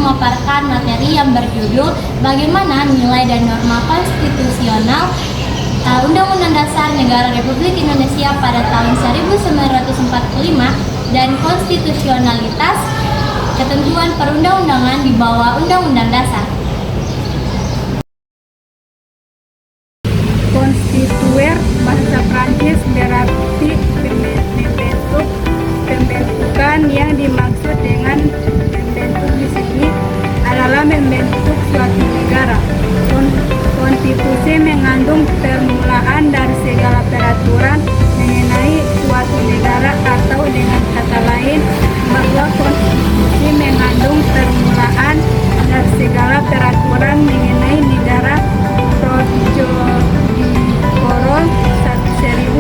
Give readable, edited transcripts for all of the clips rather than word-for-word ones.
memaparkan materi yang berjudul bagaimana nilai dan norma konstitusional Undang-Undang Dasar Negara Republik Indonesia pada tahun 1945 dan konstitusionalitas ketentuan perundang-undangan di bawah Undang-Undang Dasar. Constituer bahasa Prancis berarti pembentukan. Yang dimaksud dengan membentuk di sini adalah membentuk suatu negara. Konstitusi mengandung permulaan dari segala peraturan mengenai suatu negara, atau dengan kata lain bahwa konstitusi mengandung permulaan dari segala peraturan mengenai negara. Protokol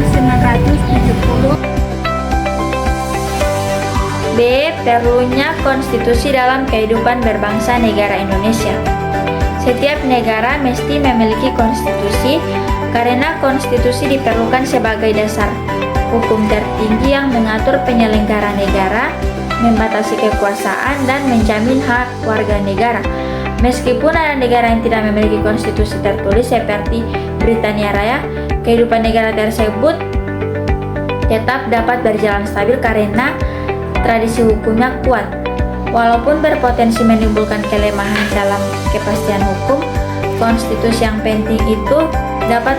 1970. B. Perlunya konstitusi dalam kehidupan berbangsa negara Indonesia. Setiap negara mesti memiliki konstitusi karena konstitusi diperlukan sebagai dasar hukum tertinggi yang mengatur penyelenggara negara, membatasi kekuasaan, dan menjamin hak warga negara. Meskipun ada negara yang tidak memiliki konstitusi tertulis seperti Britania Raya, kehidupan negara tersebut tetap dapat berjalan stabil karena tradisi hukumnya kuat. Walaupun berpotensi menimbulkan kelemahan dalam kepastian hukum, konstitusi yang penting itu dapat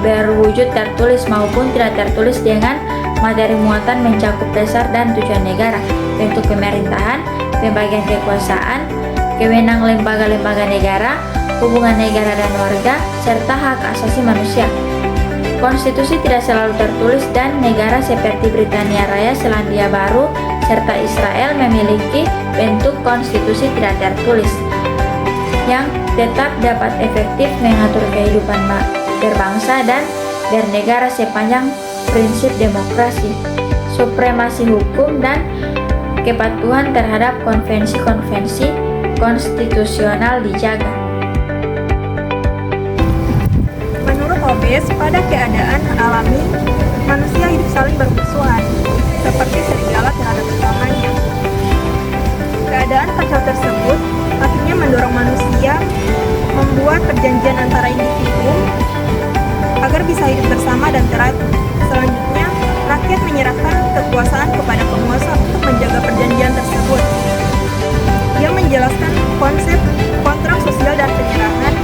berwujud tertulis maupun tidak tertulis dengan materi muatan mencakup dasar dan tujuan negara, bentuk pemerintahan, pembagian kekuasaan, kewenangan lembaga-lembaga negara, hubungan negara dan warga, serta hak asasi manusia. Konstitusi tidak selalu tertulis dan negara seperti Britania Raya, Selandia Baru, serta Israel memiliki bentuk konstitusi tidak tertulis yang tetap dapat efektif mengatur kehidupan berbangsa dan bernegara sepanjang prinsip demokrasi, supremasi hukum, dan kepatuhan terhadap konvensi-konvensi konstitusional dijaga. Menurut Hobbes, pada keadaan alami, manusia hidup saling bermusuhan, seperti serigala terhadap tetangganya. Keadaan kacau tersebut akhirnya mendorong manusia membuat perjanjian antara individu agar bisa hidup bersama dan teratur. Selanjutnya, rakyat menyerahkan kekuasaan kepada penguasa untuk menjaga perjanjian tersebut. Ia menjelaskan konsep kontrak sosial dan penyerahan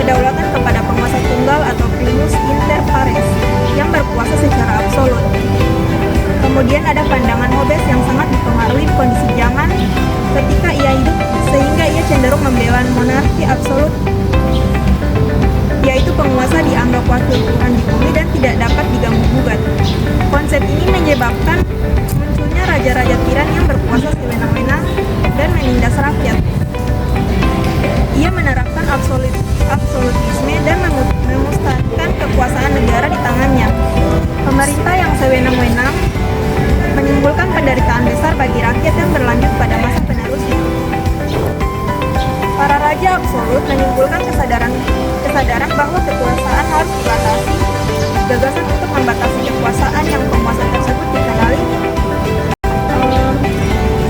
kedaulatan kepada penguasa tunggal atau primus inter pares yang berkuasa secara absolut. Kemudian ada pandangan Hobbes yang sangat dipengaruhi kondisi zaman ketika ia hidup, sehingga ia cenderung membela monarki absolut, yaitu penguasa dianggap wakil Tuhan di bumi dan tidak dapat diganggu-gugat. Konsep ini menyebabkan munculnya raja-raja tiran yang berkuasa sewenang-wenang dan menindas rakyat. Ia menerapkan absolutisme dan memusnahkan kekuasaan negara di tangannya. Pemerintah yang sewenang-wenang menimbulkan penderitaan besar bagi rakyat yang berlanjut pada masa penerusnya. Para raja absolut menimbulkan kesadaran bahwa kekuasaan harus dibatasi. Gagasan untuk membatasi kekuasaan yang penguasa tersebut dikenali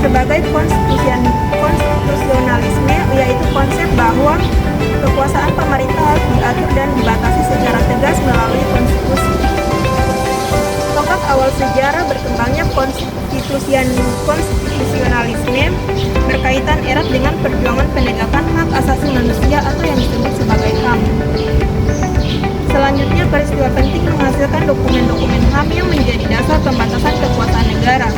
sebagai konstitusionalisme, yaitu konsep bahwa kekuasaan pemerintah harus diatur dan dibatasi secara tegas melalui konstitusi. Tonggak awal sejarah berkembangnya konstitusionalisme berkaitan erat dengan perjuangan penegakan hak asasi manusia atau yang disebut sebagai HAM. Selanjutnya, peristiwa penting menghasilkan dokumen-dokumen HAM yang menjadi dasar pembatasan kekuasaan negara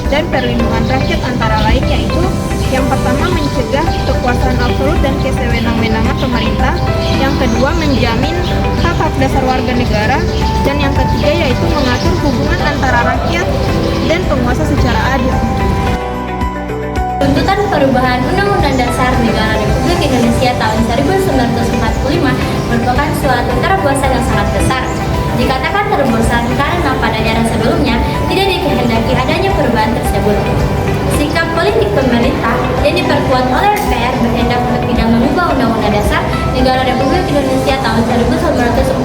dan perlindungan rakyat, antara lain yaitu yang pertama mencegah kekuasaan absolut dan kesewenang-wenangan pemerintah, yang kedua menjamin hak-hak dasar warga negara, dan yang ketiga yaitu mengatur hubungan antara rakyat dan penguasa secara adil. Tuntutan perubahan Undang-Undang Dasar Negara Republik Indonesia tahun 1945 merupakan suatu terobosan yang sangat besar. Dikatakan terobosan karena pada era sebelumnya tidak dikehendaki adanya perubahan tersebut. Sikap politik pemerintah yang diperkuat oleh MPR berhendak untuk tidak mengubah Undang-Undang Dasar Negara Republik Indonesia tahun 1945.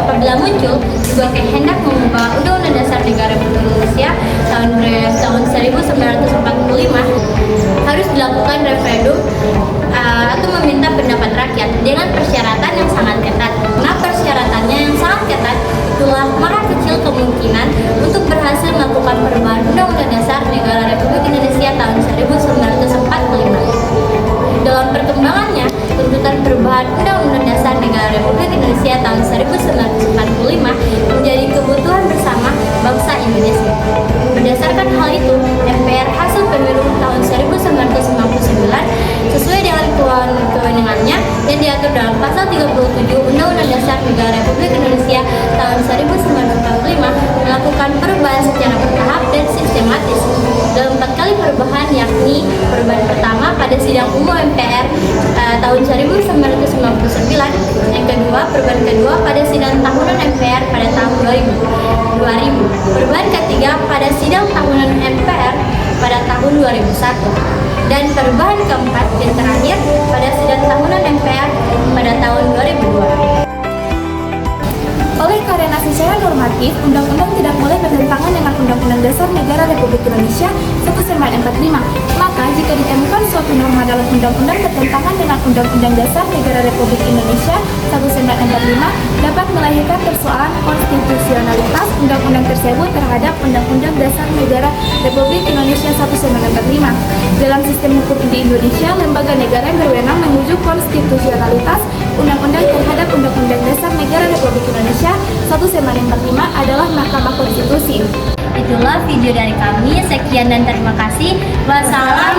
Apabila muncul sebuah kehendak mengubah Undang-Undang Dasar Negara Republik Indonesia tahun 1945, harus dilakukan dilakukan referendum atau meminta pendapat rakyat dengan persyaratan yang sangat ketat. Nah, persyaratannya yang sangat ketat itulah maka kecil kemungkinan untuk berhasil melakukan perubahan Undang-Undang Dasar Negara Republik Indonesia tahun 1945. Dalam perkembangannya, tuntutan perubahan Undang-Undang Dasar Negara Republik Indonesia tahun 1945 menjadi kebutuhan bersama bangsa Indonesia. Berdasarkan hal itu, MPR hasil pemilu tahun 1999 sesuai dengan kewenangannya yang diatur dalam pasal 37 Undang-Undang Dasar Negara Republik Indonesia tahun 1945 melakukan perubahan secara bertahap dan sistematis. Dalam 4 kali perubahan, yakni perubahan pertama pada sidang umum MPR tahun 1999, yang kedua perubahan kedua pada sidang tahunan MPR pada tahun 2000, perubahan ketiga pada sidang tahunan MPR pada tahun 2001, dan perubahan keempat yang terakhir pada sidang tahunan MPR pada tahun 2002. Oleh karena secara normatif, undang-undang tidak boleh bertentangan dengan Undang-Undang Dasar Negara Republik Indonesia 1945. Maka, jika ditemukan suatu norma dalam undang-undang bertentangan dengan Undang-Undang Dasar Negara Republik Indonesia 1945, dapat melahirkan persoalan konstitusionalitas undang-undang tersebut terhadap Undang-Undang Dasar Negara Republik Indonesia 1945. Dalam sistem hukum di Indonesia, lembaga negara yang berwenang menguji konstitusionalitas undang-undang terhadap Undang-Undang Dasar Negara Republik Indonesia 1945 adalah Mahkamah Konstitusi. Itulah video dari kami. Sekian dan terima kasih. Wassalam.